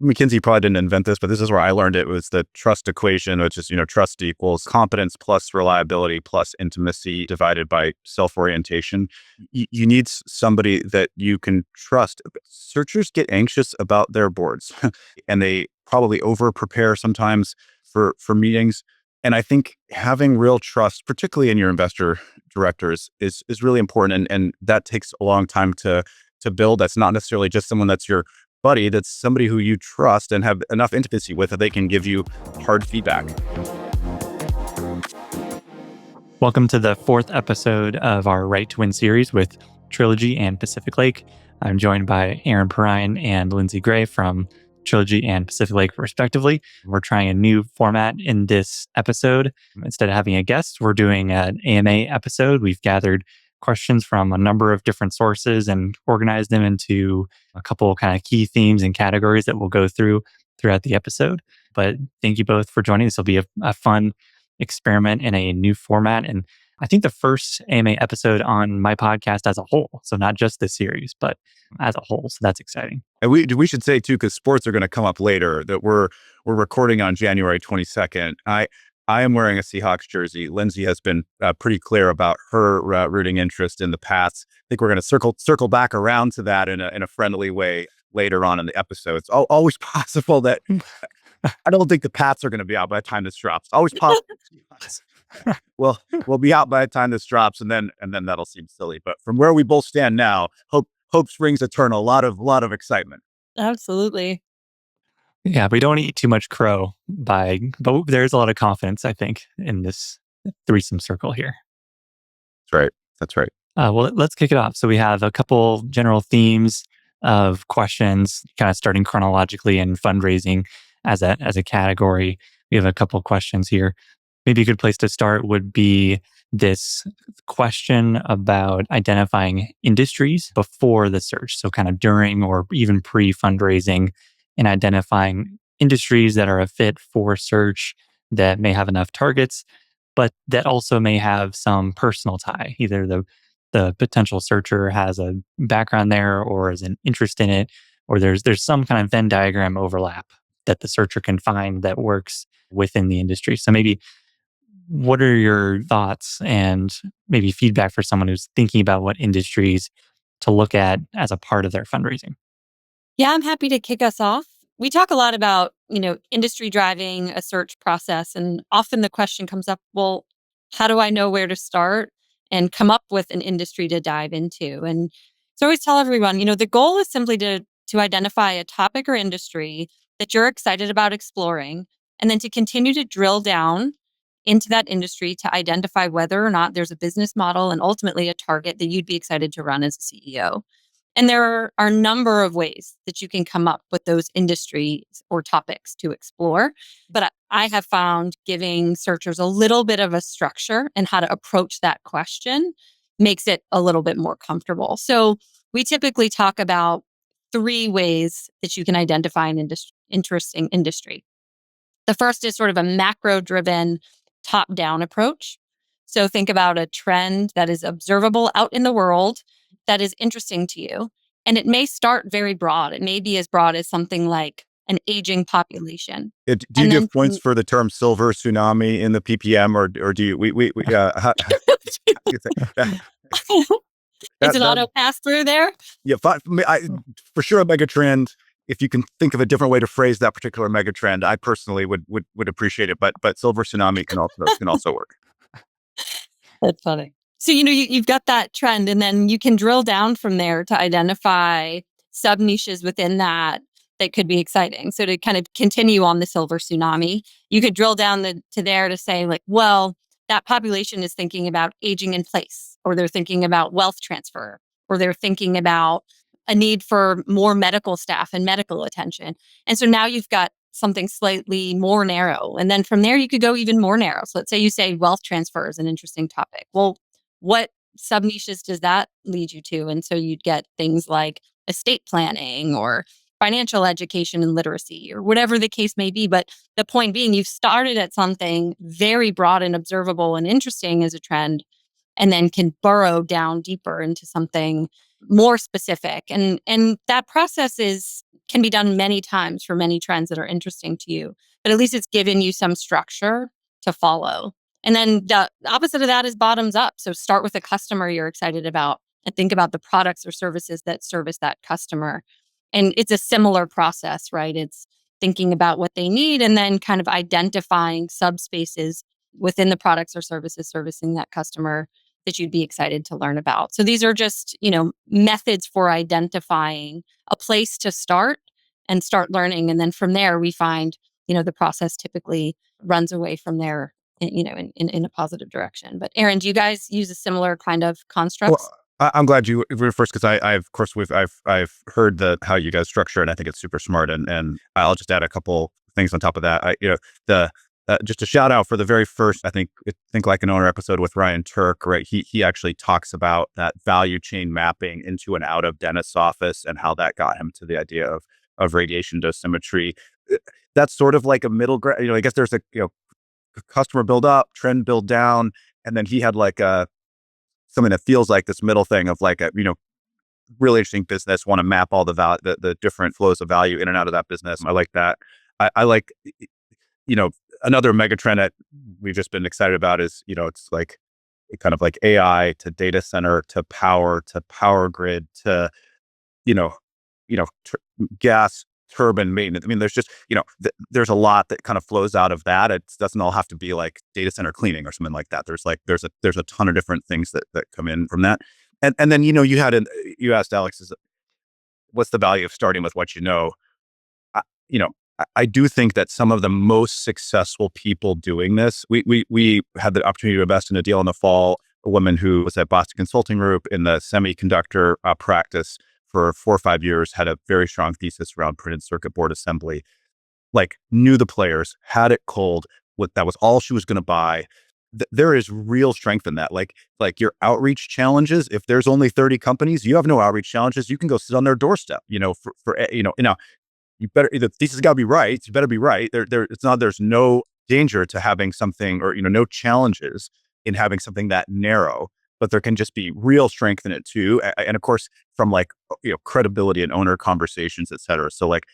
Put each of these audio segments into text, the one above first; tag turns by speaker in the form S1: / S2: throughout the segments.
S1: McKinsey probably didn't invent this, but this is where I learned it, was the trust equation, which is, trust equals competence plus reliability plus intimacy divided by self-orientation. You need somebody that you can trust. Searchers get anxious about their boards and they probably over prepare sometimes for meetings. And I think having real trust, particularly in your investor directors, is really important. And that takes a long time to build. That's not necessarily just someone that's your buddy, that's somebody who you trust and have enough intimacy with that they can give you hard feedback.
S2: Welcome to the fourth episode of our Right to Win series with Trilogy and Pacific Lake. I'm joined by Perrine and Lindsey Gray from Trilogy and Pacific Lake, respectively. We're trying a new format in this episode. Instead of having a guest, we're doing an AMA episode. We've gathered questions from a number of different sources and organized them into a couple kind of key themes and categories that we'll go throughout the episode. But thank you both for joining. This will be a fun experiment in a new format. And I think the first AMA episode on my podcast as a whole. So not just this series, but as a whole. So that's exciting.
S1: And we should say too, because sports are going to come up later, that we're recording on January 22nd. I am wearing a Seahawks jersey. Lindsey has been pretty clear about her rooting interest in the Pats. I think we're going to circle back around to that in a friendly way later on in the episode. It's always possible that I don't think the Pats are going to be out by the time this drops. Always possible. Well, we'll be out by the time this drops, and then that'll seem silly. But from where we both stand now, hope springs eternal. A lot of excitement.
S3: Absolutely.
S2: Yeah, we don't want to eat too much crow but there's a lot of confidence, I think, in this threesome circle here.
S1: That's right.
S2: Well, let's kick it off. So we have a couple general themes of questions, kind of starting chronologically in fundraising as a category. We have a couple questions here. Maybe a good place to start would be this question about identifying industries before the search. So kind of during or even pre-fundraising, and identifying industries that are a fit for search that may have enough targets, but that also may have some personal tie. Either the potential searcher has a background there or is an interest in it, or there's some kind of Venn diagram overlap that the searcher can find that works within the industry. So maybe what are your thoughts and maybe feedback for someone who's thinking about what industries to look at as a part of their fundraising?
S3: Yeah, I'm happy to kick us off. We talk a lot about, industry driving a search process. And often the question comes up, well, how do I know where to start and come up with an industry to dive into? And so I always tell everyone, the goal is simply to identify a topic or industry that you're excited about exploring, and then to continue to drill down into that industry to identify whether or not there's a business model and ultimately a target that you'd be excited to run as a CEO. And there are a number of ways that you can come up with those industries or topics to explore. But I have found giving searchers a little bit of a structure and how to approach that question makes it a little bit more comfortable. So we typically talk about 3 ways that you can identify an interesting industry. The first is sort of a macro-driven top-down approach. So think about a trend that is observable out in the world that is interesting to you. And it may start very broad. It may be as broad as something like an aging population.
S1: Do you give points for the term silver tsunami in the PPM, or do you,
S3: Is an auto pass through there?
S1: Yeah, for sure a mega trend. If you can think of a different way to phrase that particular mega trend, I personally would appreciate it. But silver tsunami can also work.
S3: That's funny. So, you've got that trend, and then you can drill down from there to identify sub niches within that could be exciting. So to kind of continue on the silver tsunami, you could drill down to there to say like, well, that population is thinking about aging in place, or they're thinking about wealth transfer, or they're thinking about a need for more medical staff and medical attention. And so now you've got something slightly more narrow. And then from there, you could go even more narrow. So let's say you say wealth transfer is an interesting topic. Well, what sub niches does that lead you to? And so you'd get things like estate planning or financial education and literacy, or whatever the case may be. But the point being, you've started at something very broad and observable and interesting as a trend, and then can burrow down deeper into something more specific. And that process is can be done many times for many trends that are interesting to you, but at least it's given you some structure to follow. And then the opposite of that is bottoms up. So start with a customer you're excited about and think about the products or services that service that customer. And it's a similar process, right? It's thinking about what they need and then kind of identifying subspaces within the products or services servicing that customer that you'd be excited to learn about. So these are just, methods for identifying a place to start and start learning. And then from there, we find, the process typically runs away from there, in a positive direction. But Aaron, do you guys use a similar kind of constructs?
S1: Well, I'm glad you were first because I've of course I've heard how you guys structure, and I think it's super smart. And I'll just add a couple things on top of that. The just a shout out for the very first think like an owner episode with Ryan Turk, right? He actually talks about that value chain mapping into an out of dentist's office and how that got him to the idea of radiation dosimetry. That's sort of like a middle ground. I guess there's a customer build up, trend build down, and then he had like something that feels like this middle thing of like a really interesting business, want to map all the different flows of value in and out of that business. I like that. I like another mega trend that we've just been excited about is it's like kind of like AI to data center to power grid to gas turbine maintenance. I mean, there's just there's a lot that kind of flows out of that. It doesn't all have to be like data center cleaning or something like that. There's a ton of different things that come in from that. And then you asked Alex, what's the value of starting with what you know? I do think that some of the most successful people doing this, we had the opportunity to invest in a deal in the fall. A woman who was at Boston Consulting Group in the semiconductor practice for 4 or 5 years, had a very strong thesis around printed circuit board assembly, like knew the players, had it cold. That was all she was going to buy. There is real strength in that. Like your outreach challenges, if there's only 30 companies, you have no outreach challenges. You can go sit on their doorstep, you better, the thesis has got to be right. You better be right. There's no danger to having something or, no challenges in having something that narrow, but there can just be real strength in it too. And of course, from like, credibility and owner conversations, et cetera. So like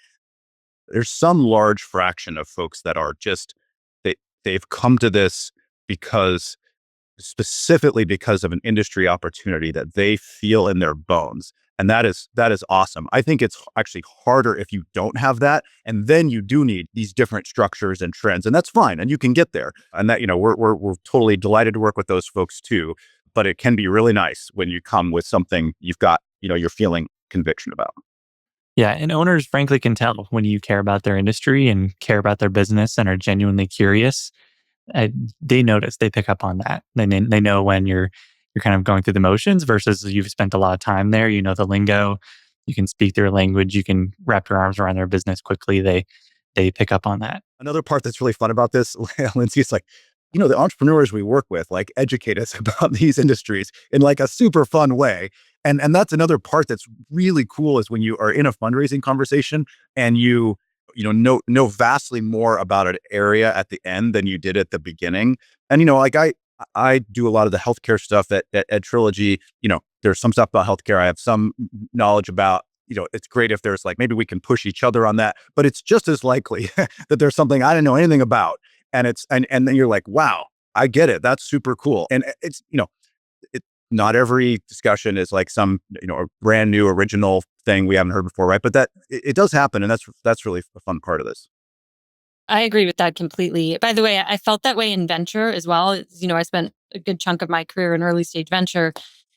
S1: there's some large fraction of folks that are just, they've come to this specifically because of an industry opportunity that they feel in their bones. And that is awesome. I think it's actually harder if you don't have that. And then you do need these different structures and trends, and that's fine. And you can get there. And that, we're totally delighted to work with those folks too. But it can be really nice when you come with something you've got, you're feeling conviction about.
S2: Yeah. And owners, frankly, can tell when you care about their industry and care about their business and are genuinely curious. They notice, they pick up on that. They know when you're kind of going through the motions versus you've spent a lot of time there. You know the lingo, you can speak their language, you can wrap your arms around their business quickly. They pick up on that.
S1: Another part that's really fun about this, Lindsey, is like, the entrepreneurs we work with like educate us about these industries in like a super fun way. And that's another part that's really cool is when you are in a fundraising conversation and you know vastly more about an area at the end than you did at the beginning. And like I do a lot of the healthcare stuff at Trilogy. There's some stuff about healthcare I have some knowledge about. It's great if there's like, maybe we can push each other on that, but it's just as likely that there's something I didn't know anything about. And and then you're like, wow, I get it. That's super cool. And it's, not every discussion is like some, a brand new original thing we haven't heard before. Right. But it does happen. And that's really a fun part of this.
S3: I agree with that completely. By the way, I felt that way in venture as well. I spent a good chunk of my career in early stage venture.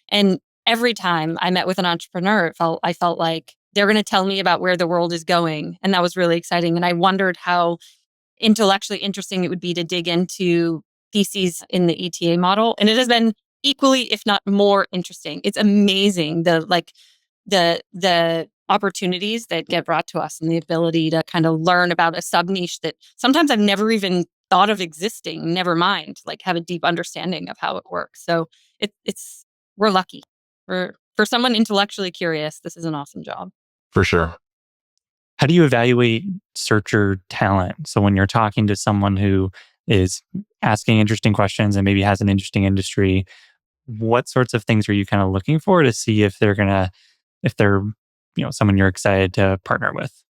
S3: And every time I met with an entrepreneur, I felt like they're going to tell me about where the world is going. And that was really exciting. And I wondered how intellectually interesting it would be to dig into theses in the ETA model. And it has been equally, if not more interesting. It's amazing the opportunities that get brought to us and the ability to kind of learn about a sub niche that sometimes I've never even thought of existing, never mind like have a deep understanding of how it works. So we're lucky. For someone intellectually curious, this is an awesome job.
S4: For sure.
S2: How do you evaluate searcher talent? So when you're talking to someone who is asking interesting questions and maybe has an interesting industry, what sorts of things are you kind of looking for to see if they're someone you're excited to partner with?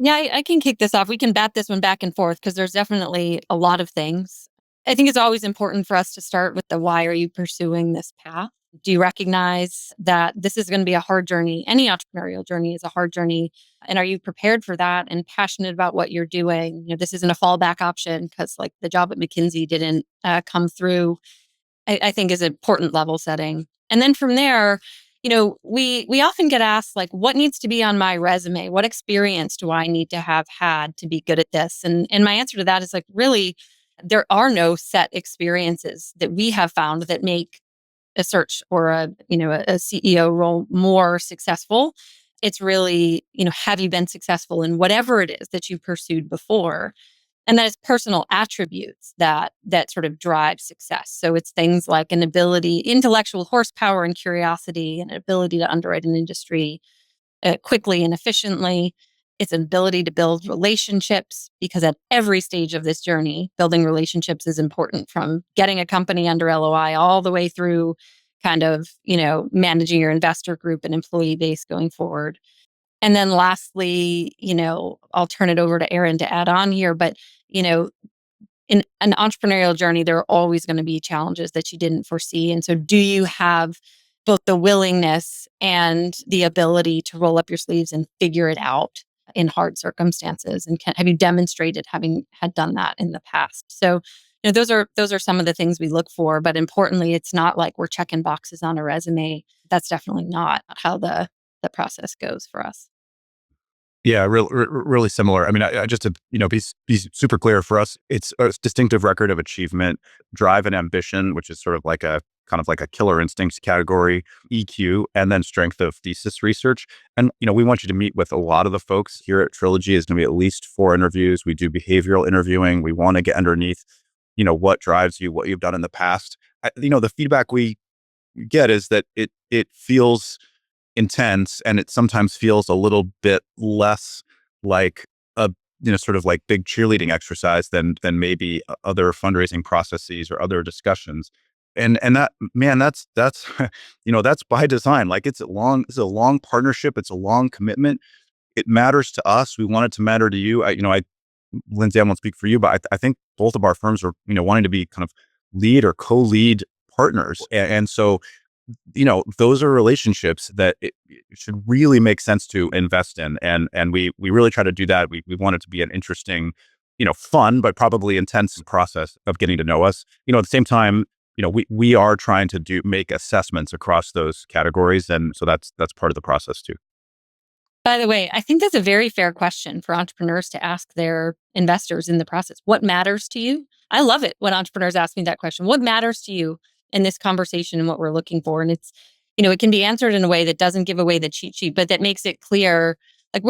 S3: Yeah, I can kick this off. We can bat this one back and forth because there's definitely a lot of things. I think it's always important for us to start with the why are you pursuing this path? Do you recognize that this is going to be a hard journey? Any entrepreneurial journey is a hard journey. And are you prepared for that and passionate about what you're doing? This isn't a fallback option because like the job at McKinsey didn't come through. I think is important level setting. And then from there, we often get asked like, what needs to be on my resume? What experience do I need to have had to be good at this? And my answer to that is like, really, there are no set experiences that we have found that make a search or a CEO role more successful. It's really, have you been successful in whatever it is that you pursued before? And that it's personal attributes that sort of drive success. So it's things like an ability, intellectual horsepower and curiosity, and an ability to underwrite an industry quickly and efficiently. It's an ability to build relationships because at every stage of this journey, building relationships is important, from getting a company under LOI all the way through kind of, managing your investor group and employee base going forward. And then lastly, I'll turn it over to Erin to add on here, but, in an entrepreneurial journey, there are always going to be challenges that you didn't foresee. And so do you have both the willingness and the ability to roll up your sleeves and figure it out in hard circumstances? And have you demonstrated having had done that in the past? So, those are some of the things we look for. But importantly, it's not like we're checking boxes on a resume. That's definitely not how the process goes for us.
S1: Yeah, really similar. I mean, I just to be super clear for us, it's a distinctive record of achievement, drive, and ambition, which is sort of like a kind of like a killer instincts category, EQ, and then strength of thesis research. And we want you to meet with a lot of the folks here at Trilogy. Is going to be at least 4 interviews. We do behavioral interviewing. We want to get underneath, what drives you, what you've done in the past. The feedback we get is that it feels intense, and it sometimes feels a little bit less like a sort of like big cheerleading exercise than maybe other fundraising processes or other discussions. And that, man, that's that's by design. Like it's a long partnership, it's a long commitment. It matters to us, we want it to matter to you. Lindsey, I won't speak for you, but I think both of our firms are wanting to be kind of lead or co-lead partners. And so those are relationships that it should really make sense to invest in. And we really try to do that. We want it to be an interesting, fun, but probably intense process of getting to know us. At the same time, we are trying to make assessments across those categories. And so that's part of the process too.
S3: By the way, I think that's a very fair question for entrepreneurs to ask their investors in the process. What matters to you? I love it when entrepreneurs ask me that question. What matters to you in this conversation and what we're looking for? And it's, it can be answered in a way that doesn't give away the cheat sheet, but that makes it clear. Like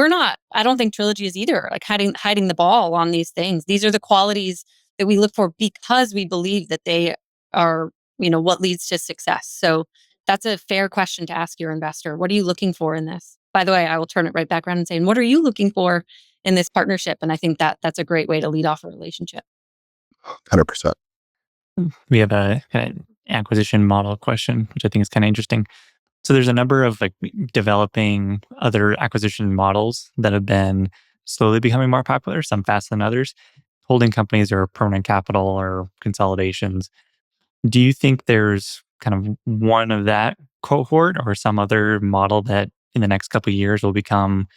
S3: I don't think Trilogy is either like hiding the ball on these things. These are the qualities that we look for because we believe that they are, what leads to success. So that's a fair question to ask your investor. What are you looking for in this? By the way, I will turn it right back around and say, and what are you looking for in this partnership? And I think that's a great way to lead off a relationship.
S1: 100%.
S2: We have a kind of acquisition model question, which I think is kind of interesting. So there's a number of like developing other acquisition models that have been slowly becoming more popular, some faster than others. Holding companies or permanent capital or consolidations. Do you think there's kind of one of that cohort or some other model that in the next couple of years will become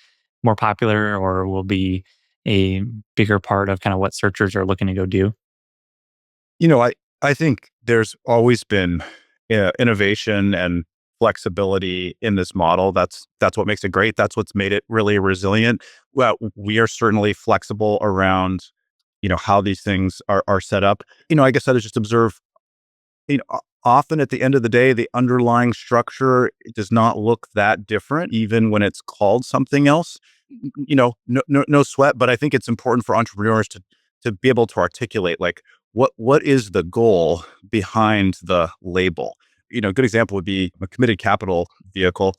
S2: more popular or will be a bigger part of kind of what searchers are looking to go do?
S1: I think there's always been innovation and flexibility in this model. That's what makes it great. That's what's made it really resilient. Well, we are certainly flexible around, how these things are set up. I guess I just observe, often at the end of the day, the underlying structure does not look that different, even when it's called something else. No sweat, but I think it's important for entrepreneurs to be able to articulate like what is the goal behind the label. A good example would be a committed capital vehicle.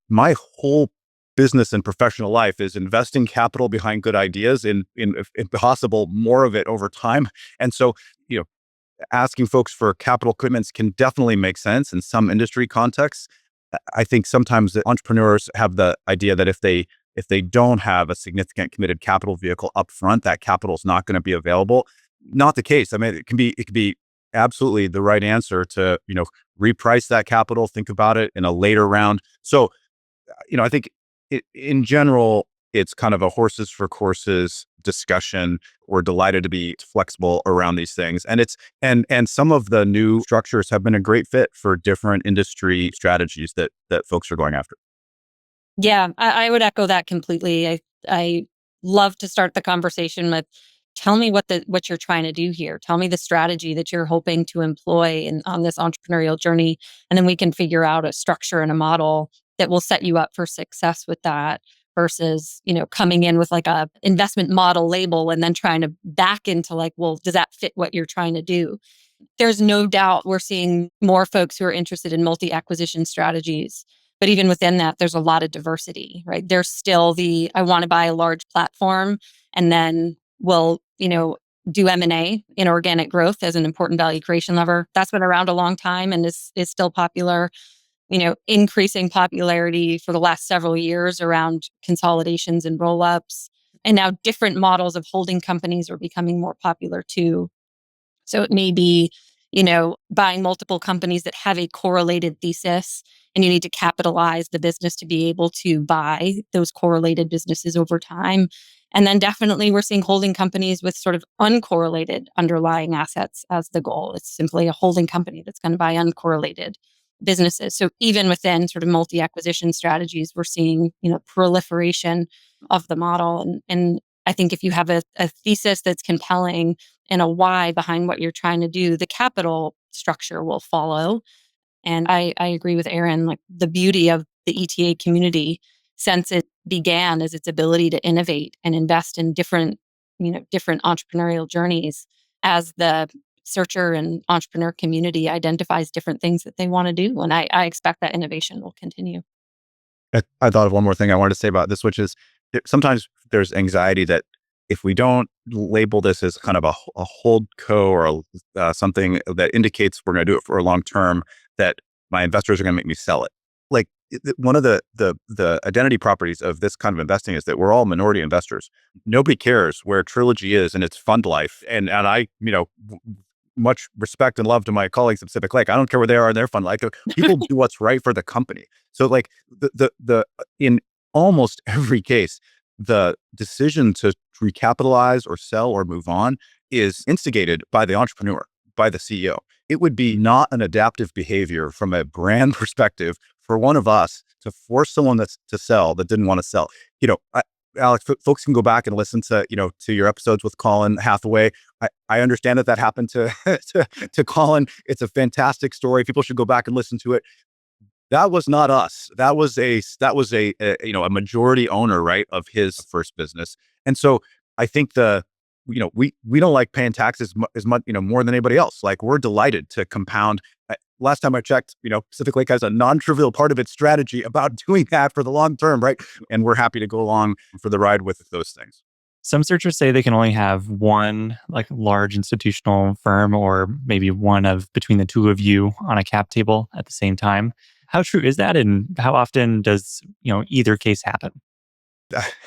S1: My whole business and professional life is investing capital behind good ideas in if possible more of it over time. And so, asking folks for capital commitments can definitely make sense in some industry contexts. I think sometimes the entrepreneurs have the idea that if they if they don't have a significant committed capital vehicle up front, that capital is not going to be available. Not the case. I mean, it can be absolutely the right answer to, reprice that capital, think about it in a later round. So, I think in general, it's kind of a horses for courses discussion. We're delighted to be flexible around these things. And and some of the new structures have been a great fit for different industry strategies that folks are going after.
S3: Yeah, I would echo that completely. I love to start the conversation with, tell me what you're trying to do here. Tell me the strategy that you're hoping to employ on this entrepreneurial journey, and then we can figure out a structure and a model that will set you up for success with that. Versus, coming in with like a investment model label and then trying to back into like, well, does that fit what you're trying to do? There's no doubt we're seeing more folks who are interested in multi-acquisition strategies. But even within that, there's a lot of diversity, right? There's still I want to buy a large platform and then we'll, do M&A, inorganic growth, as an important value creation lever. That's been around a long time and is still popular. Increasing popularity for the last several years around consolidations and roll-ups. And now different models of holding companies are becoming more popular too. So it may be, buying multiple companies that have a correlated thesis, and you need to capitalize the business to be able to buy those correlated businesses over time. And then definitely we're seeing holding companies with sort of uncorrelated underlying assets as the goal. It's simply a holding company that's going to buy uncorrelated businesses. So even within sort of multi-acquisition strategies, we're seeing, proliferation of the model. And I think if you have a thesis that's compelling and a why behind what you're trying to do, the capital structure will follow. And I agree with Aaron, like the beauty of the ETA community since it began is its ability to innovate and invest in different entrepreneurial journeys as the searcher and entrepreneur community identifies different things that they want to do. And I expect that innovation will continue.
S1: I thought of one more thing I wanted to say about this, which is sometimes there's anxiety that if we don't label this as kind of a hold co or something that indicates we're going to do it for a long term, that my investors are going to make me sell it. Like one of the identity properties of this kind of investing is that we're all minority investors. Nobody cares where Trilogy is in its fund life, and I much respect and love to my colleagues at Pacific Lake. I don't care where they are in their fund life. People do what's right for the company. So like the in almost every case, the decision to recapitalize or sell or move on is instigated by the entrepreneur, by the CEO. It would be not an adaptive behavior from a brand perspective for one of us to force someone to sell that didn't want to sell. Alex, folks can go back and listen to your episodes with Colin Hathaway. I understand that happened to to Colin. It's a fantastic story. People should go back and listen to it. That was not us. That was a majority owner, right, of his first business. And so I think we don't like paying taxes as much, more than anybody else. Like we're delighted to compound. Last time I checked, Pacific Lake has a non-trivial part of its strategy about doing that for the long term, right? And we're happy to go along for the ride with those things.
S2: Some searchers say they can only have one like large institutional firm or maybe one of between the two of you on a cap table at the same time. How true is that? And how often does, either case happen?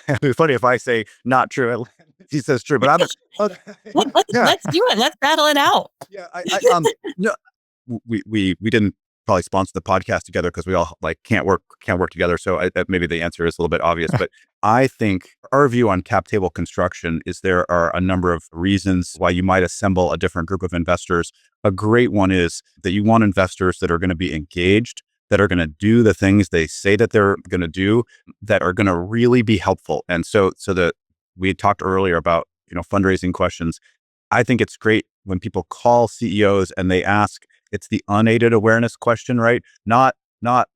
S1: It'd be funny if I say not true. He says true, but
S3: Let's do it. Let's battle it out.
S1: Yeah, no, we didn't probably sponsor the podcast together because we all can't work together. So maybe the answer is a little bit obvious, but I think our view on cap table construction is there are a number of reasons why you might assemble a different group of investors. A great one is that you want investors that are going to be engaged, that are going to do the things they say that they're going to do, that are going to really be helpful. And so that we had talked earlier about, fundraising questions. I think it's great when people call CEOs and they ask, it's the unaided awareness question, right? Not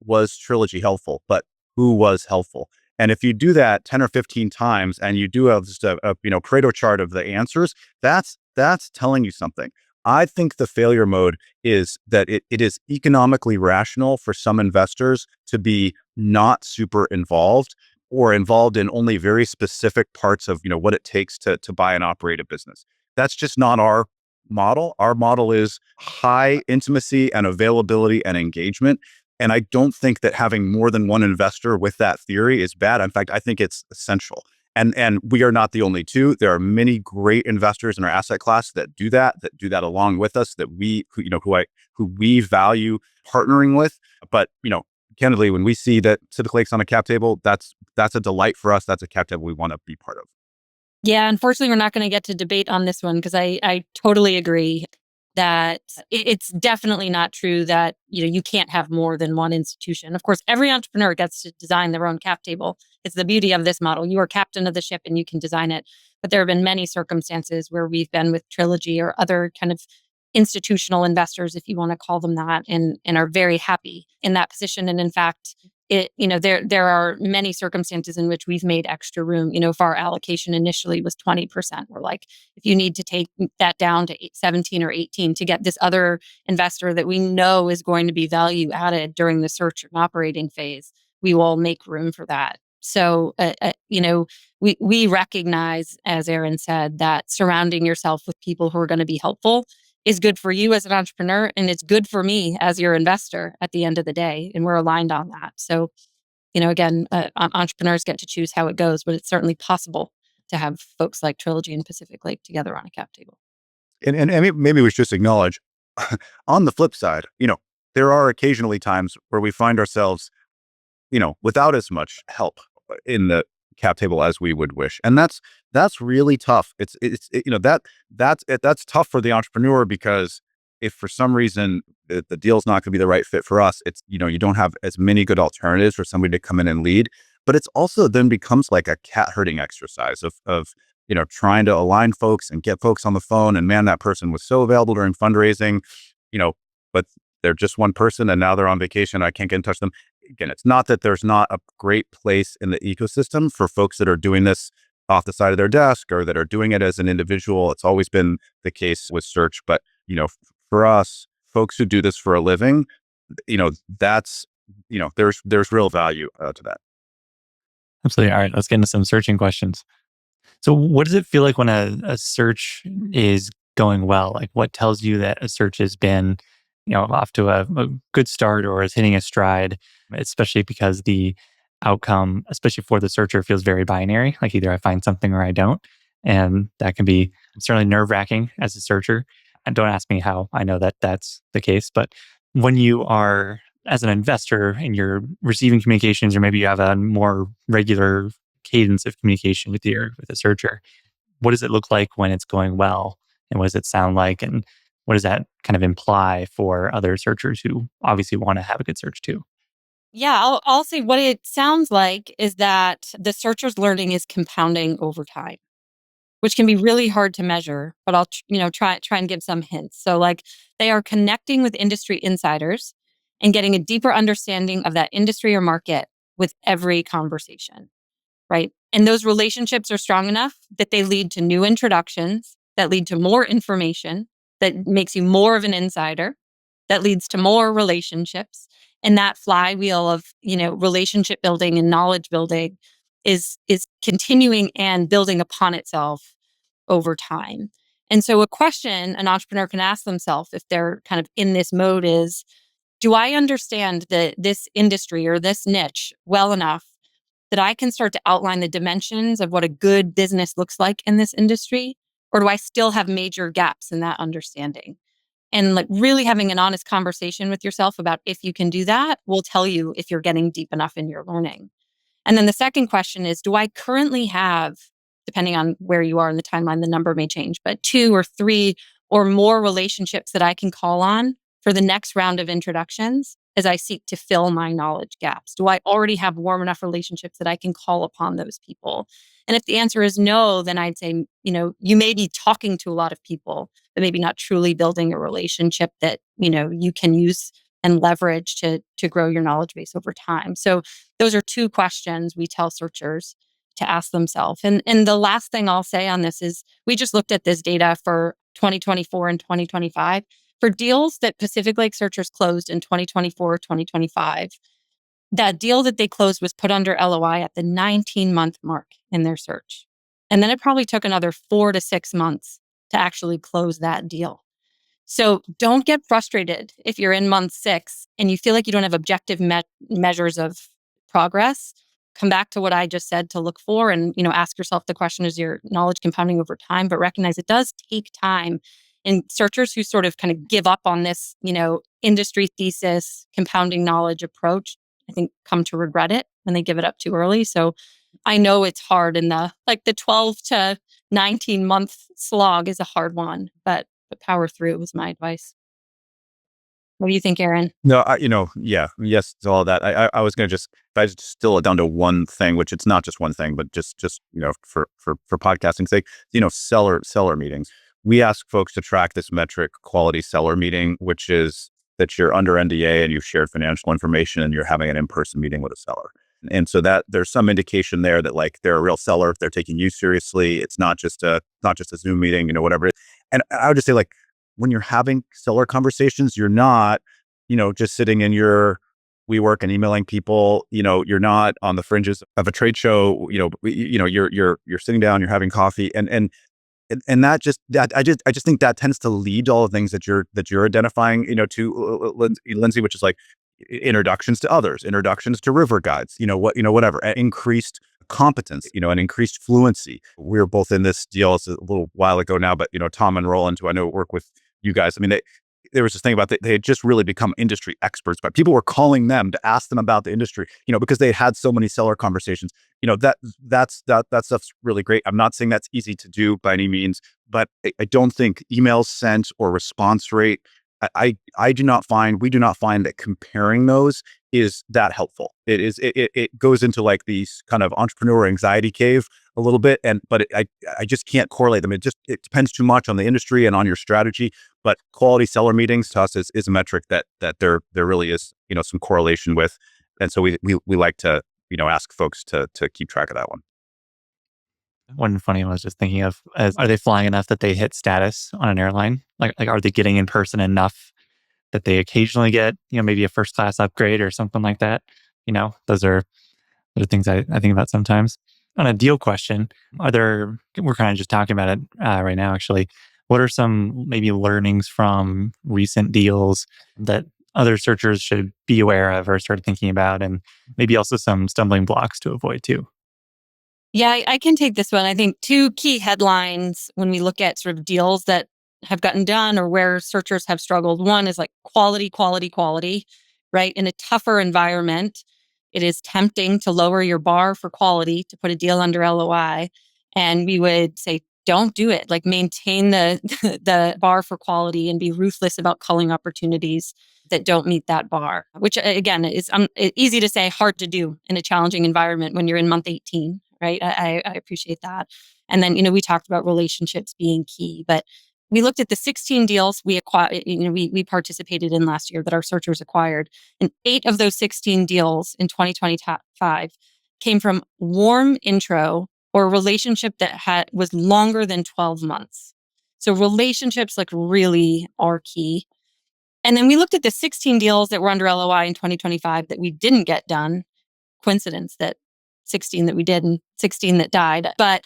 S1: was Trilogy helpful, but who was helpful? And if you do that 10 or 15 times and you do have just a Pareto chart of the answers, that's telling you something. I think the failure mode is that it is economically rational for some investors to be not super involved or involved in only very specific parts of, what it takes to buy and operate a business. That's just not our model. Our model is high intimacy and availability and engagement. And I don't think that having more than one investor with that theory is bad. In fact, I think it's essential. And we are not the only two. There are many great investors in our asset class that do that along with us, that who we value partnering with. But, candidly, when we see that Civic Lake's on a cap table, that's a delight for us. That's a cap table we want to be part of.
S3: Yeah, unfortunately, we're not going to get to debate on this one because I totally agree that it's definitely not true that you can't have more than one institution. Of course, every entrepreneur gets to design their own cap table. It's the beauty of this model. You are captain of the ship and you can design it. But there have been many circumstances where we've been with Trilogy or other kind of institutional investors, if you want to call them that, and are very happy in that position. And in fact, there are many circumstances in which we've made extra room. If our allocation initially was 20%, we're like, if you need to take that down to 17 or 18 to get this other investor that we know is going to be value added during the search and operating phase, we will make room for that. So, we recognize, as Aaron said, that surrounding yourself with people who are going to be helpful is good for you as an entrepreneur, and it's good for me as your investor at the end of the day. And we're aligned on that. So, again, entrepreneurs get to choose how it goes, but it's certainly possible to have folks like Trilogy and Pacific Lake together on a cap table.
S1: And maybe we should just acknowledge, on the flip side, there are occasionally times where we find ourselves, without as much help in the cap table as we would wish. And that's really tough. That's tough for the entrepreneur, because if for some reason the deal's not going to be the right fit for us, it's, you don't have as many good alternatives for somebody to come in and lead. But it's also then becomes like a cat herding exercise of trying to align folks and get folks on the phone. And man, that person was so available during fundraising, but they're just one person and now they're on vacation. I can't get in touch with them. Again, it's not that there's not a great place in the ecosystem for folks that are doing this off the side of their desk or that are doing it as an individual. It's always been the case with search. But, for us, folks who do this for a living, that's, there's real value to that.
S2: Absolutely. All right, let's get into some searching questions. So what does it feel like when a search is going well? Like, what tells you that a search has been, off to a good start or is hitting a stride, especially because the outcome, especially for the searcher, feels very binary. Like either I find something or I don't. And that can be certainly nerve-wracking as a searcher. And don't ask me how I know that that's the case. But when you are, as an investor, and you're receiving communications, or maybe you have a more regular cadence of communication with a searcher, what does it look like when it's going well? And what does it sound like? And what does that kind of imply for other searchers who obviously want to have a good search too?
S3: Yeah, I'll say what it sounds like is that the searcher's learning is compounding over time, which can be really hard to measure, but I'll try and give some hints. So like, they are connecting with industry insiders and getting a deeper understanding of that industry or market with every conversation, right? And those relationships are strong enough that they lead to new introductions, that lead to more information, that makes you more of an insider, that leads to more relationships. And that flywheel of, relationship building and knowledge building is continuing and building upon itself over time. And so a question an entrepreneur can ask themselves if they're kind of in this mode is, do I understand this industry or this niche well enough that I can start to outline the dimensions of what a good business looks like in this industry? Or do I still have major gaps in that understanding? And like really having an honest conversation with yourself about if you can do that will tell you if you're getting deep enough in your learning. And then the second question is, do I currently have, depending on where you are in the timeline, the number may change, but 2 or 3 or more relationships that I can call on for the next round of introductions as I seek to fill my knowledge gaps? Do I already have warm enough relationships that I can call upon those people? And if the answer is no, then I'd say, you may be talking to a lot of people, but maybe not truly building a relationship that, you can use and leverage to grow your knowledge base over time. So those are 2 questions we tell searchers to ask themselves. And the last thing I'll say on this is we just looked at this data for 2024 and 2025. For deals that Pacific Lake searchers closed in 2024, 2025, that deal that they closed was put under LOI at the 19-month mark in their search. And then it probably took another 4 to 6 months to actually close that deal. So don't get frustrated if you're in month 6 and you feel like you don't have objective measures of progress. Come back to what I just said to look for and, ask yourself the question, is your knowledge compounding over time? But recognize it does take time. And searchers who sort of kind of give up on this, industry thesis, compounding knowledge approach, I think come to regret it when they give it up too early. So I know it's hard in the 12 to 19 month slog is a hard one, but power through was my advice. What do you think, Aaron?
S1: No, yes to all that. I was going to if I just distill it down to one thing, which it's not just one thing, but just for podcasting's sake, seller meetings. We ask folks to track this metric, quality seller meeting, which is that you're under NDA and you've shared financial information and you're having an in-person meeting with a seller. And so that there's some indication there that they're a real seller, they're taking you seriously. It's not just a Zoom meeting, whatever it is. And I would just say when you're having seller conversations, you're not, just sitting in your WeWork and emailing people. You're not on the fringes of a trade show. You're sitting down, you're having coffee, and I just think that tends to lead to all the things that you're identifying. To Lindsey, which is introductions to others, introductions to river guides. Whatever, increased competence, and increased fluency. We were both in this deal a little while ago now, but Tom and Roland, who I know work with you guys. I mean, there was this thing about they had just really become industry experts, but people were calling them to ask them about the industry, because they had so many seller conversations. That stuff's really great. I'm not saying that's easy to do by any means, but I don't think emails sent or response rate. We do not find that comparing those is that helpful. It goes into these kind of entrepreneur anxiety cave a little bit, but I just can't correlate them. It depends too much on the industry and on your strategy. But quality seller meetings to us is a metric that there really is some correlation with, and so we like to ask folks to keep track of that one.
S2: One funny one I was just thinking of is, are they flying enough that they hit status on an airline? Like are they getting in person enough that they occasionally get, maybe a first class upgrade or something like that? Those are things I think about sometimes. On a deal question, we're kind of just talking about it right now, actually. What are some maybe learnings from recent deals that other searchers should be aware of or start thinking about, and maybe also some stumbling blocks to avoid too?
S3: Yeah, I can take this one. I think 2 key headlines when we look at sort of deals that have gotten done or where searchers have struggled. One is quality, quality, quality, right? In a tougher environment, it is tempting to lower your bar for quality to put a deal under LOI. And we would say, don't do it. Maintain the the bar for quality and be ruthless about culling opportunities that don't meet that bar, which again is easy to say, hard to do in a challenging environment when you're in month 18, right? I appreciate that. And then, we talked about relationships being key, but we looked at the 16 deals we acquired, we participated in last year that our searchers acquired. And 8 of those 16 deals in 2025 came from warm intro or a relationship that was longer than 12 months. So relationships really are key. And then we looked at the 16 deals that were under LOI in 2025 that we didn't get done. Coincidence that 16 that we did and 16 that died. But,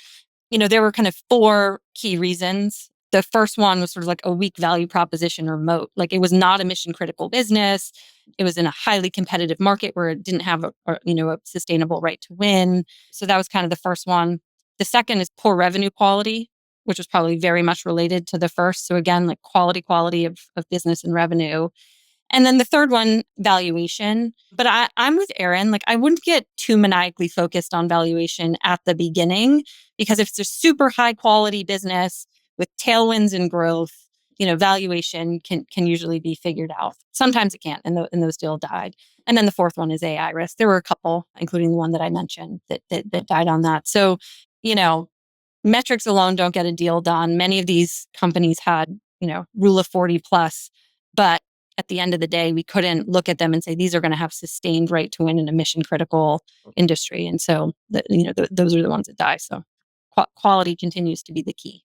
S3: there were kind of 4 key reasons. The first one was sort of a weak value proposition or moat. It was not a mission critical business. It was in a highly competitive market where it didn't have a sustainable right to win. So that was kind of the first one. The second is poor revenue quality, which was probably very much related to the first. So again, quality of business and revenue. And then the third one, valuation. But I'm with Aaron. I wouldn't get too maniacally focused on valuation at the beginning, because if it's a super high quality business with tailwinds and growth, valuation can usually be figured out. Sometimes it can't, and those deals died. And then the fourth one is AI risk. There were a couple, including the one that I mentioned, that died on that. So, metrics alone don't get a deal done. Many of these companies had, rule of 40 plus, but at the end of the day, we couldn't look at them and say, these are going to have sustained right to win in a mission critical industry. And so, those are the ones that die. So quality continues to be the key.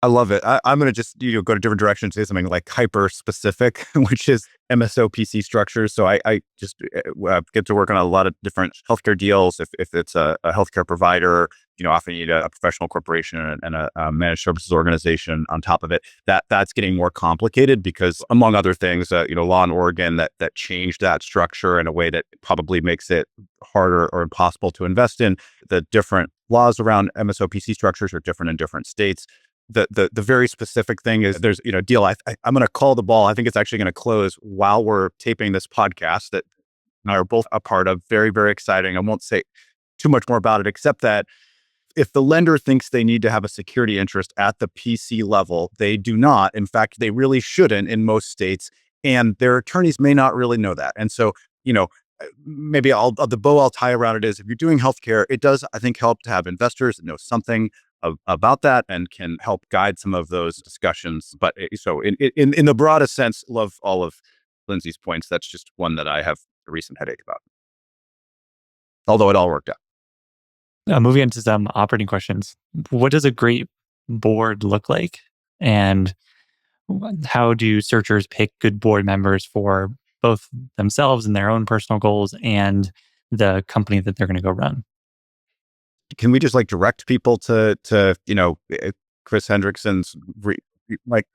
S1: I love it. I'm going to just go to different directions, say something hyper specific, which is MSO-PC structures. So I just get to work on a lot of different healthcare deals. If it's a healthcare provider, often you need a professional corporation and a managed services organization on top of it. That's getting more complicated because, among other things, law in Oregon that changed that structure in a way that probably makes it harder or impossible to invest in. The different laws around MSOPC structures are different in different states. The very specific thing is there's deal. I'm going to call the ball. I think it's actually going to close while we're taping this podcast that and I are both a part of. Very, very exciting. I won't say too much more about it, except that if the lender thinks they need to have a security interest at the PC level, they do not. In fact, they really shouldn't in most states, and their attorneys may not really know that. And so, maybe the bow I'll tie around it is if you're doing healthcare, it does, I think, help to have investors that know something about that and can help guide some of those discussions. But so in the broadest sense, love all of Lindsey's points. That's just one that I have a recent headache about. Although it all worked out.
S2: Moving into some operating questions. What does a great board look like? And how do searchers pick good board members for both themselves and their own personal goals and the company that they're going to go run?
S1: Can we just direct people to Chris Hendrickson's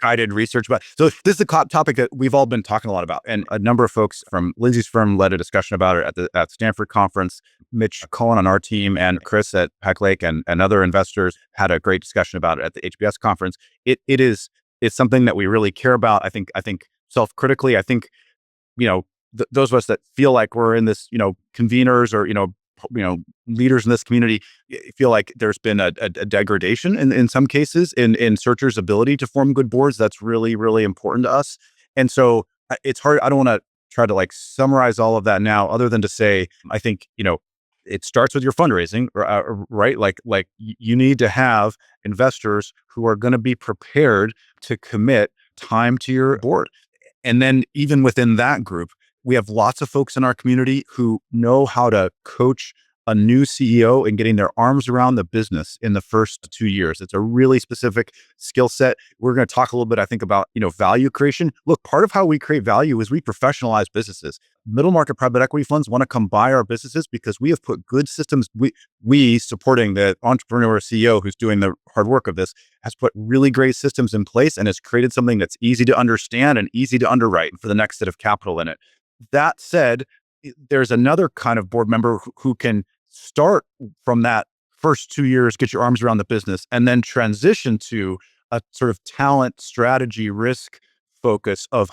S1: guided research about? So this is a topic that we've all been talking a lot about, and a number of folks from Lindsey's firm led a discussion about it at Stanford conference. Mitch Cohen on our team and Chris at Pack Lake and other investors had a great discussion about it at the HBS conference. It's something that we really care about. I think self-critically, I think those of us that feel like we're in this conveners or leaders in this community feel like there's been a degradation in some cases in searchers' ability to form good boards. That's really, really important to us. And so it's hard. I don't want to try to summarize all of that now, other than to say, I think, it starts with your fundraising, right? You need to have investors who are going to be prepared to commit time to your board. And then even within that group, we have lots of folks in our community who know how to coach a new CEO and getting their arms around the business in the first 2 years. It's a really specific skill set. We're going to talk a little bit, I think, about, value creation. Look, part of how we create value is we professionalize businesses. Middle market private equity funds want to come buy our businesses because we have put good systems. We supporting the entrepreneur CEO who's doing the hard work of this has put really great systems in place and has created something that's easy to understand and easy to underwrite for the next set of capital in it. That said, there's another kind of board member who can start from that first 2 years, get your arms around the business, and then transition to a sort of talent, strategy, risk focus of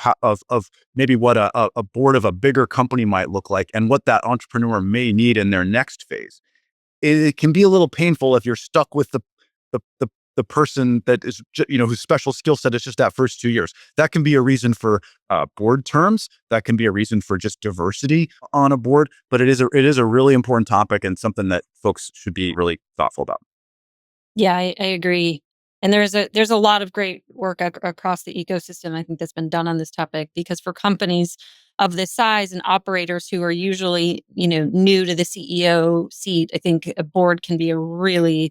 S1: maybe what a board of a bigger company might look like and what that entrepreneur may need in their next phase. It can be a little painful if you're stuck with the person that is, whose special skill set is just that first 2 years. That can be a reason for board terms. That can be a reason for just diversity on a board. But it is a really important topic and something that folks should be really thoughtful about.
S3: Yeah, I agree. And there's a lot of great work across the ecosystem, I think, that's been done on this topic, because for companies of this size and operators who are usually, new to the CEO seat, I think a board can be a really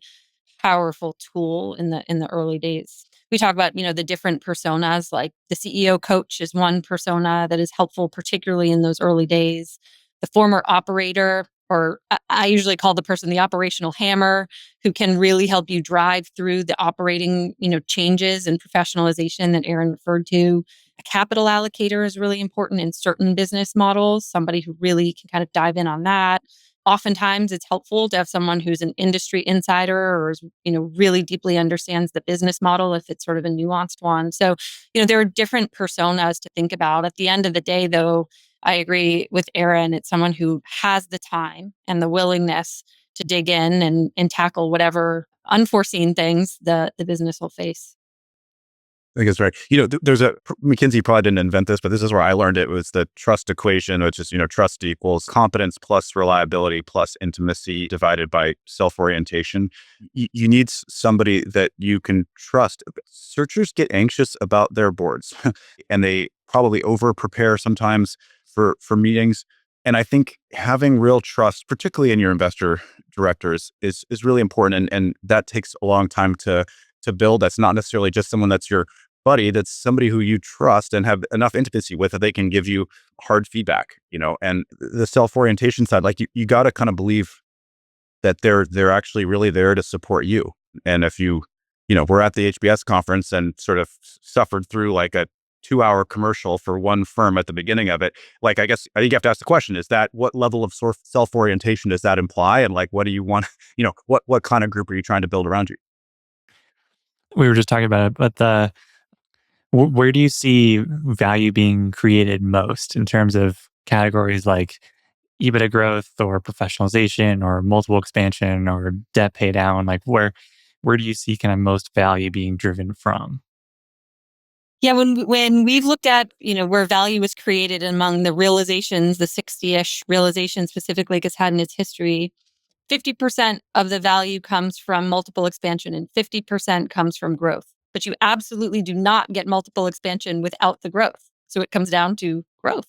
S3: powerful tool in the early days. We talk about, the different personas, like the CEO coach is one persona that is helpful, particularly in those early days. The former operator, or I usually call the person the operational hammer, who can really help you drive through the operating, changes and professionalization that Aaron referred to. A capital allocator is really important in certain business models, somebody who really can kind of dive in on that. Oftentimes it's helpful to have someone who's an industry insider or is, really deeply understands the business model if it's sort of a nuanced one. So, there are different personas to think about. At the end of the day, though, I agree with Aaron. It's someone who has the time and the willingness to dig in and tackle whatever unforeseen things the business will face.
S1: I think it's right. There's McKinsey probably didn't invent this, but this is where I learned it, was the trust equation, which is, trust equals competence plus reliability plus intimacy divided by self-orientation. You need somebody that you can trust. Searchers get anxious about their boards and they probably over prepare sometimes for meetings. And I think having real trust, particularly in your investor directors, is really important. And that takes a long time to build. That's not necessarily just someone that's your buddy. That's somebody who you trust and have enough intimacy with that they can give you hard feedback, and the self-orientation side, like you got to kind of believe that they're actually really there to support you. And if we're at the HBS conference and sort of suffered through like a 2-hour commercial for one firm at the beginning of it. Like, I think you have to ask the question, is that what level of self-orientation does that imply? And like, what do you want, what kind of group are you trying to build around you?
S2: We were just talking about it, but where do you see value being created most in terms of categories like EBITDA growth or professionalization or multiple expansion or debt pay down? Like where do you see kind of most value being driven from?
S3: Yeah, when we've looked at, where value was created among the realizations, the 60-ish realizations specifically has had in its history, 50% of the value comes from multiple expansion and 50% comes from growth. But you absolutely do not get multiple expansion without the growth. So it comes down to growth.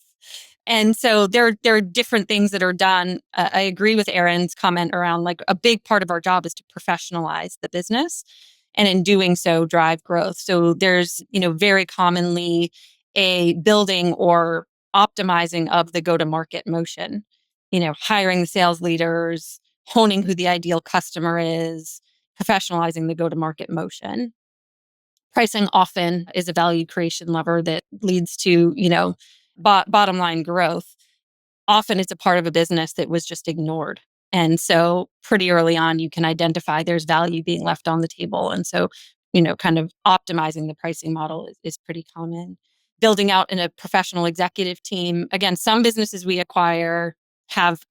S3: And so there are different things that are done. I agree with Aaron's comment around like a big part of our job is to professionalize the business. And in doing so, drive growth. So there's, very commonly a building or optimizing of the go-to-market motion, hiring the sales leaders, honing who the ideal customer is, professionalizing the go-to-market motion. Pricing often is a value creation lever that leads to, bottom line growth. Often it's a part of a business that was just ignored. And so pretty early on, you can identify there's value being left on the table. And so, kind of optimizing the pricing model is pretty common. Building out in a professional executive team. Again, some businesses we acquire have,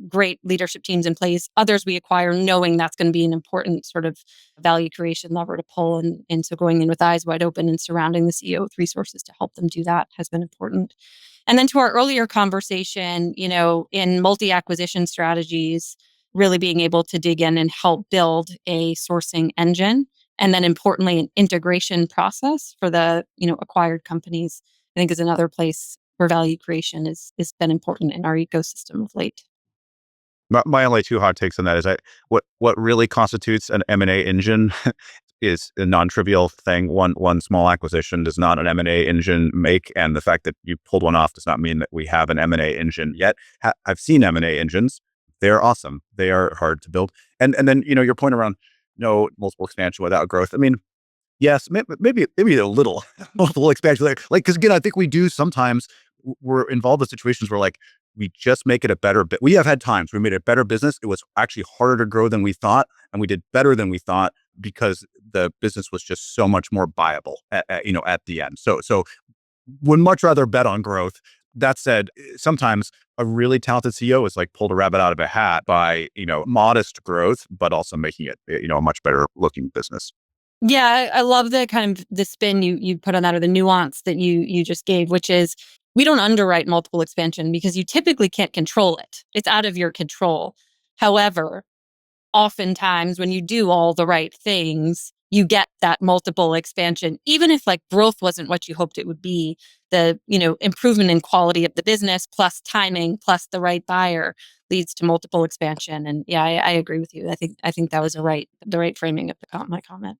S3: great leadership teams in place. Others we acquire knowing that's going to be an important sort of value creation lever to pull. And so going in with eyes wide open and surrounding the CEO with resources to help them do that has been important. And then to our earlier conversation, in multi-acquisition strategies, really being able to dig in and help build a sourcing engine. And then importantly, an integration process for the, acquired companies, I think is another place where value creation is been important in our ecosystem of late.
S1: My only two hot takes on that is what really constitutes an M&A engine is a non-trivial thing. One small acquisition does not an M&A engine make, and the fact that you pulled one off does not mean that we have an M&A engine yet. I've seen M&A engines; they're awesome. They are hard to build, and then your point around no multiple expansion without growth. I mean, yes, maybe a little multiple expansion there. Like, because again, I think we do sometimes we're involved in situations where like we just make it a better bit. We have had times we made it a better business. It was actually harder to grow than we thought, and we did better than we thought because the business was just so much more viable at the end. So would much rather bet on growth. That said, sometimes a really talented CEO is like pulled a rabbit out of a hat by modest growth, but also making it a much better looking business.
S3: Yeah, I love the kind of the spin you put on that, or the nuance that you just gave, which is we don't underwrite multiple expansion because you typically can't control it. It's out of your control. However, oftentimes when you do all the right things, you get that multiple expansion. Even if like growth wasn't what you hoped it would be, the, improvement in quality of the business plus timing plus the right buyer leads to multiple expansion. And yeah, I agree with you. I think that was the right framing of my comment.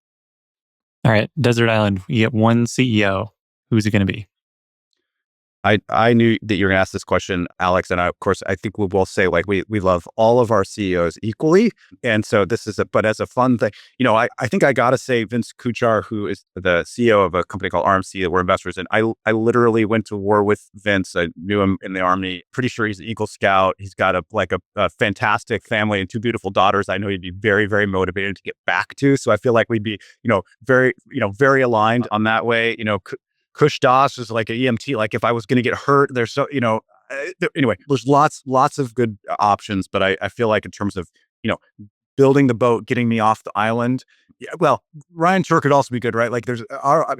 S2: All right, Desert Island, you get one CEO. Who's it going to be?
S1: I knew that you were going to ask this question, Alex, and of course, I think we will say like we love all of our CEOs equally, and so this is but as a fun thing, I think I got to say Vince Kuchar, who is the CEO of a company called RMC that we're investors in. I literally went to war with Vince. I knew him in the Army. Pretty sure he's an Eagle Scout. He's got a fantastic family and two beautiful daughters. I know he'd be very, very motivated to get back to. So I feel like we'd be very aligned on that way. Kush Das is like an EMT. Like if I was going to get hurt, there's anyway, there's lots of good options. But I feel like in terms of, building the boat, getting me off the island. Yeah, well, Ryan Turk could also be good, right? Like there's our,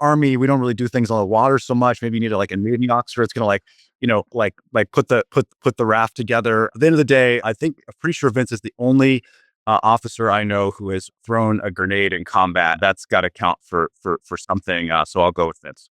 S1: Army, we don't really do things on the water so much. Maybe you need a Navy officer. It's going to put the raft together. At the end of the day, I'm pretty sure Vince is the only officer I know who has thrown a grenade in combat. That's got to count for something. So I'll go with Vince.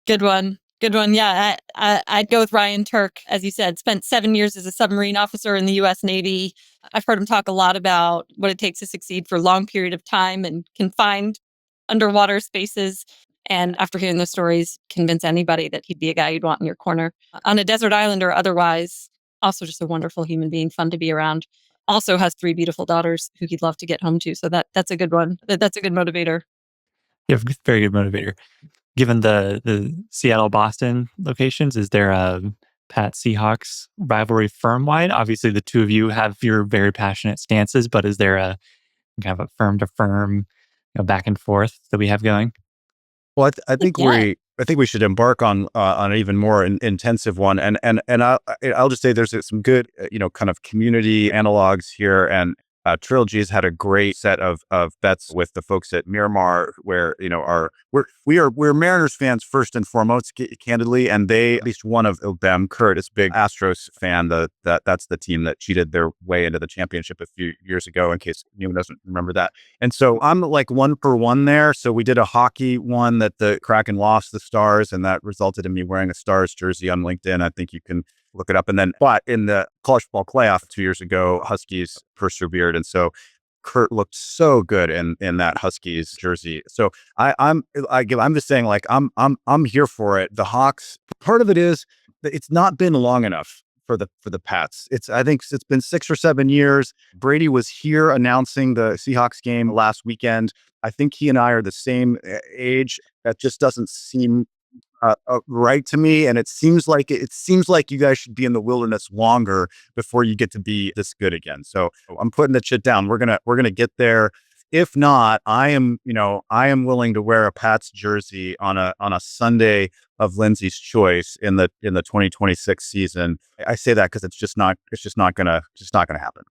S3: Good one. Yeah, I'd go with Ryan Turk. As you said, spent 7 years as a submarine officer in the U.S. Navy. I've heard him talk a lot about what it takes to succeed for a long period of time and confined underwater spaces. And after hearing those stories, convince anybody that he'd be a guy you'd want in your corner on a desert island or otherwise. Also just a wonderful human being, fun to be around. also has 3 beautiful daughters who he'd love to get home to. So that's a good one. That's a good motivator.
S2: You have a very good motivator. Given the Seattle-Boston locations, is there a Pat Seahawks rivalry firm-wide? Obviously, the two of you have your very passionate stances, but is there a kind of a firm-to-firm, back and forth that we have going?
S1: Well, I think
S3: Yeah.
S1: we should embark on an even more intensive one, and I'll just say there's some good kind of community analogs here, and Trilogy's had a great set of bets with the folks at Miramar, where we're Mariners fans first and foremost, candidly, and they, at least one of them, Kurt, is a big Astros fan. That's the team that cheated their way into the championship a few years ago, in case anyone doesn't remember that. And so I'm like 1 for 1 there. So we did a hockey one that the Kraken lost the Stars, and that resulted in me wearing a Stars jersey on LinkedIn. I think you can look it up. But in the college football playoff 2 years ago, Huskies persevered. And so Kurt looked so good in that Huskies jersey. So I'm just saying, like, I'm here for it. The Hawks, part of it is that it's not been long enough for the Pats. I think it's been 6 or 7 years. Brady was here announcing the Seahawks game last weekend. I think he and I are the same age. That just doesn't seem right to me, and it seems like you guys should be in the wilderness longer before you get to be this good again. So I'm putting the shit down. We're gonna get there. If not, I am willing to wear a Pats jersey on a Sunday of Lindsey's choice in the 2026 season. I say that because it's just not gonna happen.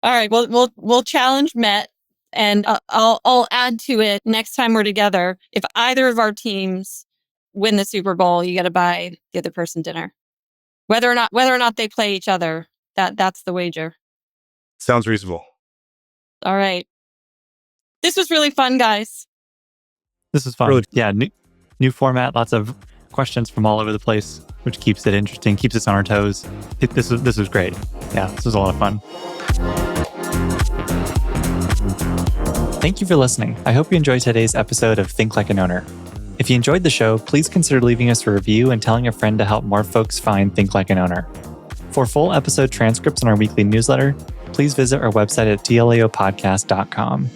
S3: All right. Well, we'll challenge Met. And I'll add to it next time we're together. If either of our teams win the Super Bowl, you got to buy the other person dinner. Whether or not they play each other, that's the wager.
S1: Sounds reasonable.
S3: All right. This was really fun, guys.
S2: This is fun.
S1: Really-
S2: Yeah, new format, lots of questions from all over the place, which keeps it interesting, keeps us on our toes. This was great. Yeah, this was a lot of fun. Thank you for listening. I hope you enjoyed today's episode of Think Like an Owner. If you enjoyed the show, please consider leaving us a review and telling a friend to help more folks find Think Like an Owner. For full episode transcripts and our weekly newsletter, please visit our website at tlaopodcast.com.